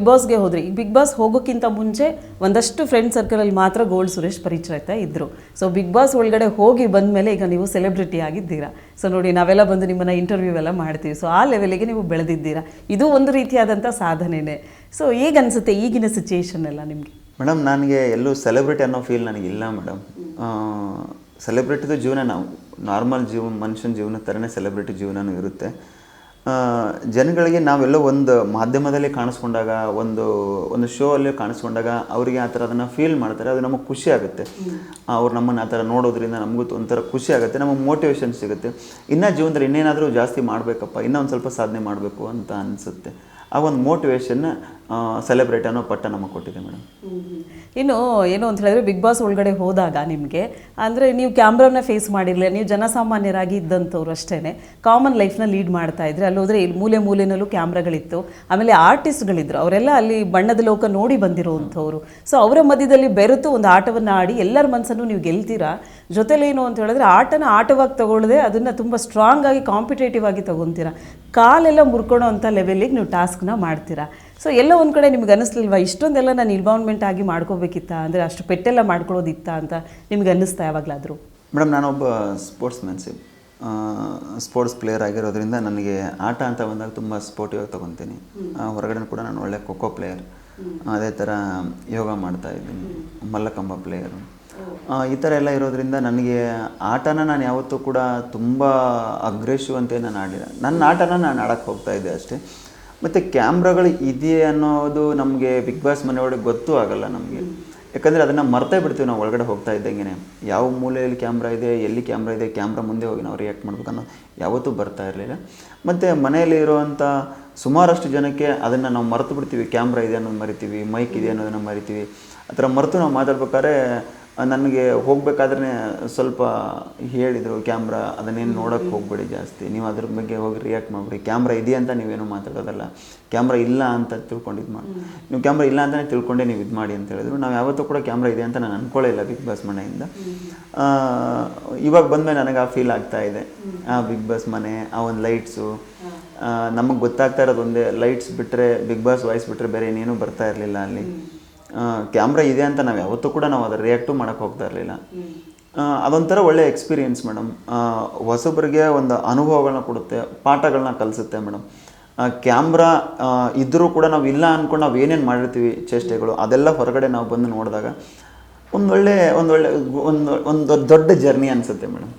Big ಬಾಸ್ಗೆ ಹೋದ್ರಿ. ಈಗ big boss ಹೋಗೋಕ್ಕಿಂತ ಮುಂಚೆ ಒಂದಷ್ಟು ಫ್ರೆಂಡ್ ಸರ್ಕಲಲ್ಲಿ ಮಾತ್ರ ಗೋಲ್ಡ್ ಸುರೇಶ್ ಪರಿಚಯ ಇದ್ದರು. ಸೊ ಬಿಗ್ ಬಾಸ್ ಒಳಗಡೆ ಹೋಗಿ ಬಂದಮೇಲೆ ಈಗ ನೀವು ಸೆಲೆಬ್ರಿಟಿ ಆಗಿದ್ದೀರಾ. ಸೊ ನೋಡಿ, ನಾವೆಲ್ಲ ಬಂದು ನಿಮ್ಮನ್ನು ಇಂಟರ್ವ್ಯೂ ಎಲ್ಲ ಮಾಡ್ತೀವಿ. ಸೊ ಆ ಲೆವೆಲಿಗೆ ನೀವು ಬೆಳೆದಿದ್ದೀರಾ. ಇದು ಒಂದು ರೀತಿಯಾದಂಥ ಸಾಧನೆನೇ. ಸೊ ಹೇಗೆ ಅನಿಸುತ್ತೆ ಈಗಿನ ಸಿಚುಯೇಷನ್ ಎಲ್ಲ ನಿಮಗೆ? ಮೇಡಮ್, ನನಗೆ ಎಲ್ಲೂ ಸೆಲೆಬ್ರಿಟಿ ಅನ್ನೋ ಫೀಲ್ ನನಗಿಲ್ಲ ಮೇಡಮ್. ಸೆಲೆಬ್ರಿಟಿದು ಜೀವನ ನಾವು ನಾರ್ಮಲ್ ಮನುಷ್ಯನ ಜೀವನ ಥರನೇ ಸೆಲೆಬ್ರಿಟಿ ಜೀವನವೂ ಇರುತ್ತೆ. ಜನಗಳಿಗೆ ನಾವೆಲ್ಲೋ ಒಂದು ಮಾಧ್ಯಮದಲ್ಲಿ ಕಾಣಿಸ್ಕೊಂಡಾಗ, ಒಂದು ಶೋ ಅಲ್ಲಿ ಕಾಣಿಸ್ಕೊಂಡಾಗ ಅವರಿಗೆ ಆ ಥರ ಅದನ್ನು ಫೀಲ್ ಮಾಡ್ತಾರೆ. ಅದು ನಮಗೆ ಖುಷಿ ಆಗುತ್ತೆ. ಅವ್ರು ನಮ್ಮನ್ನು ಆ ಥರ ನೋಡೋದ್ರಿಂದ ನಮಗೂ ಒಂಥರ ಖುಷಿ ಆಗುತ್ತೆ, ನಮಗೆ ಮೋಟಿವೇಶನ್ ಸಿಗುತ್ತೆ. ಇನ್ನೂ ಜೀವನದಲ್ಲಿ ಇನ್ನೇನಾದರೂ ಜಾಸ್ತಿ ಮಾಡಬೇಕಪ್ಪ, ಇನ್ನೂ ಒಂದು ಸ್ವಲ್ಪ ಸಾಧನೆ ಮಾಡಬೇಕು ಅಂತ ಅನಿಸುತ್ತೆ. ಆ ಒಂದು ಮೋಟಿವೇಶನ್ನ ಸೆಲೆಬ್ರೇಟ್ ಅನ್ನೋ ಪಟ್ಟ ನಮಗೆ ಕೊಟ್ಟಿದೆ ಮೇಡಮ್. ಇನ್ನು ಏನು ಅಂತ ಹೇಳಿದ್ರೆ, ಬಿಗ್ ಬಾಸ್ ಒಳಗಡೆ ಹೋದಾಗ ನಿಮಗೆ ಅಂದರೆ ನೀವು ಕ್ಯಾಮ್ರಾನ ಫೇಸ್ ಮಾಡಿರಲಿಲ್ಲ, ನೀವು ಜನಸಾಮಾನ್ಯರಾಗಿ ಇದ್ದಂಥವ್ರು ಅಷ್ಟೇ ಕಾಮನ್ ಲೈಫ್ನ ಲೀಡ್ ಮಾಡ್ತಾ ಇದ್ರಿ. ಅಲ್ಲಿ ಹೋದರೆ ಇಲ್ಲಿ ಮೂಲೆ ಮೂಲೆಯಲ್ಲೂ ಕ್ಯಾಮ್ರಾಗಳಿತ್ತು. ಆಮೇಲೆ ಆರ್ಟಿಸ್ಟ್ಗಳಿದ್ರು, ಅವರೆಲ್ಲ ಅಲ್ಲಿ ಬಣ್ಣದ ಲೋಕ ನೋಡಿ ಬಂದಿರೋವಂಥವ್ರು. ಸೊ ಅವರ ಮಧ್ಯದಲ್ಲಿ ಬೆರೆತು ಒಂದು ಆಟವನ್ನು ಆಡಿ ಎಲ್ಲರ ಮನಸ್ಸನ್ನು ನೀವು ಗೆಲ್ತೀರಾ. ಜೊತೆಲಿ ಏನು ಅಂತ ಹೇಳಿದ್ರೆ, ಆಟನ ಆಟವಾಗಿ ತಗೊಳ್ಳದೆ ಅದನ್ನು ತುಂಬ ಸ್ಟ್ರಾಂಗ್ ಆಗಿ ಕಾಂಪಿಟೇಟಿವ್ ಆಗಿ ತೊಗೊತೀರಾ. ಕಾಲೆಲ್ಲ ಮುರ್ಕೊಳ್ಳೋ ಅಂಥ ಲೆವೆಲಿಗೆ ನೀವು ಟಾಸ್ಕ್ನ ಮಾಡ್ತೀರಾ. ಸೊ ಎಲ್ಲ ಒಂದು ಕಡೆ ನಿಮ್ಗೆ ಅನ್ನಿಸ್ಲಿಲ್ವಾ, ಇಷ್ಟೊಂದೆಲ್ಲ ನಾನು ಇನ್ವಾಲ್ವ್ಮೆಂಟ್ ಆಗಿ ಮಾಡ್ಕೋಬೇಕಿತ್ತ, ಅಂದರೆ ಅಷ್ಟು ಪೆಟ್ಟೆಲ್ಲ ಮಾಡ್ಕೊಳ್ಳೋದಿತ್ತ ಅಂತ ನಿಮ್ಗೆ ಅನ್ನಿಸ್ತಾ ಯಾವಾಗಲಾದರೂ? ಮೇಡಮ್, ನಾನೊಬ್ಬ ಸ್ಪೋರ್ಟ್ಸ್ ಪ್ಲೇಯರ್ ಆಗಿರೋದ್ರಿಂದ ನನಗೆ ಆಟ ಅಂತ ಬಂದಾಗ ತುಂಬ ಸ್ಪೋರ್ಟಿವ್ ಆಗಿ ತೊಗೊತೀನಿ. ಹೊರಗಡೆ ಕೂಡ ನಾನು ಒಳ್ಳೆ ಖೋ ಖೋ ಪ್ಲೇಯರ್, ಅದೇ ಥರ ಯೋಗ ಮಾಡ್ತಾಯಿದ್ದೀನಿ, ಮಲ್ಲಕಂಬ ಪ್ಲೇಯರು. ಈ ಥರ ಎಲ್ಲ ಇರೋದ್ರಿಂದ ನನಗೆ ಆಟನ ನಾನು ಯಾವತ್ತೂ ಕೂಡ ತುಂಬ ಅಗ್ರೆಸಿವ್ ಅಂತ ನಾನು ಆಡಿಲ್ಲ. ನನ್ನ ಆಟನ ನಾನು ಆಡೋಕ್ಕೆ ಹೋಗ್ತಾಯಿದ್ದೆ ಅಷ್ಟೇ. ಮತ್ತು ಕ್ಯಾಮ್ರಾಗಳು ಇದೆಯೇ ಅನ್ನೋದು ನಮಗೆ ಬಿಗ್ ಬಾಸ್ ಮನೆಯೊಳಗೆ ಗೊತ್ತೂ ಆಗೋಲ್ಲ ನಮಗೆ. ಯಾಕಂದರೆ ಅದನ್ನು ಮರ್ತೇ ಬಿಡ್ತೀವಿ ನಾವು ಒಳಗಡೆ ಹೋಗ್ತಾ ಇದ್ದಂಗೆ. ಯಾವ ಮೂಲೆಯಲ್ಲಿ ಕ್ಯಾಮ್ರಾ ಇದೆ, ಎಲ್ಲಿ ಕ್ಯಾಮ್ರಾ ಇದೆ, ಕ್ಯಾಮ್ರಾ ಮುಂದೆ ಹೋಗಿ ನಾವು ರಿಯಾಕ್ಟ್ ಮಾಡ್ಬೇಕನ್ನೋ ಯಾವತ್ತೂ ಬರ್ತಾ ಇರಲಿಲ್ಲ. ಮತ್ತು ಮನೆಯಲ್ಲಿ ಇರುವಂಥ ಸುಮಾರಷ್ಟು ಜನಕ್ಕೆ ಅದನ್ನು ನಾವು ಮರೆತು ಬಿಡ್ತೀವಿ. ಕ್ಯಾಮ್ರಾ ಇದೆ ಅನ್ನೋದು ಮರಿತೀವಿ, ಮೈಕ್ ಇದೆ ಅನ್ನೋದನ್ನು ಮರಿತೀವಿ. ಆ ಥರ ಮರೆತು ನಾವು ಮಾತಾಡ್ಬೇಕಾದ್ರೆ ನನಗೆ ಹೋಗಬೇಕಾದ್ರೆ ಸ್ವಲ್ಪ ಹೇಳಿದರು, ಕ್ಯಾಮ್ರಾ ಅದನ್ನೇನು ನೋಡೋಕ್ಕೆ ಹೋಗಬೇಡಿ ಜಾಸ್ತಿ, ನೀವು ಅದ್ರ ಬಗ್ಗೆ ಹೋಗಿ ರಿಯಾಕ್ಟ್ ಮಾಡಿಬಿಡಿ, ಕ್ಯಾಮ್ರಾ ಇದೆಯಾ ಅಂತ ನೀವೇನು ಮಾತಾಡೋದಲ್ಲ, ಕ್ಯಾಮ್ರಾ ಇಲ್ಲ ಅಂತ ತಿಳ್ಕೊಂಡಿದ್ದು ಮಾಡಿ, ನೀವು ಕ್ಯಾಮ್ರಾ ಇಲ್ಲ ಅಂತಲೇ ತಿಳ್ಕೊಂಡೆ ನೀವು ಇದು ಮಾಡಿ ಅಂತ ಹೇಳಿದ್ರು. ನಾವು ಯಾವತ್ತೂ ಕೂಡ ಕ್ಯಾಮ್ರಾ ಇದೆ ಅಂತ ನಾನು ಅಂದ್ಕೊಳ್ಳೇ ಇಲ್ಲ ಬಿಗ್ ಬಾಸ್ ಮನೆಯಿಂದ. ಇವಾಗ ಬಂದಮೇಲೆ ನನಗೆ ಆ ಫೀಲ್ ಆಗ್ತಾ ಇದೆ. ಆ ಬಿಗ್ ಬಾಸ್ ಮನೆ, ಆ ಒಂದು ಲೈಟ್ಸು, ನಮಗೆ ಗೊತ್ತಾಗ್ತಾ ಇರೋದು ಒಂದೇ, ಲೈಟ್ಸ್ ಬಿಟ್ಟರೆ, ಬಿಗ್ ಬಾಸ್ ವಾಯ್ಸ್ ಬಿಟ್ಟರೆ ಬೇರೆ ಏನೇನೂ ಬರ್ತಾ ಇರಲಿಲ್ಲ ಅಲ್ಲಿ. ಕ್ಯಾಮ್ರಾ ಇದೆ ಅಂತ ನಾವು ಯಾವತ್ತೂ ಕೂಡ ನಾವು ಅದರ ರಿಯಾಕ್ಟು ಮಾಡೋಕ್ಕೆ ಹೋಗ್ತಾ ಇರಲಿಲ್ಲ. ಅದೊಂಥರ ಒಳ್ಳೆಯ ಎಕ್ಸ್ಪೀರಿಯೆನ್ಸ್ ಮೇಡಮ್. ಹೊಸಬರಿಗೆ ಒಂದು ಅನುಭವಗಳನ್ನ ಕೊಡುತ್ತೆ, ಪಾಠಗಳನ್ನ ಕಲಿಸುತ್ತೆ ಮೇಡಮ್. ಕ್ಯಾಮ್ರಾ ಇದ್ದರೂ ಕೂಡ ನಾವು ಇಲ್ಲ ಅಂದ್ಕೊಂಡು ನಾವು ಏನೇನು ಮಾಡಿರ್ತೀವಿ ಚೇಷ್ಟೆಗಳು, ಅದೆಲ್ಲ ಹೊರಗಡೆ ನಾವು ಬಂದು ನೋಡಿದಾಗ ಒಂದು ದೊಡ್ಡ ಜರ್ನಿ ಅನಿಸುತ್ತೆ ಮೇಡಮ್.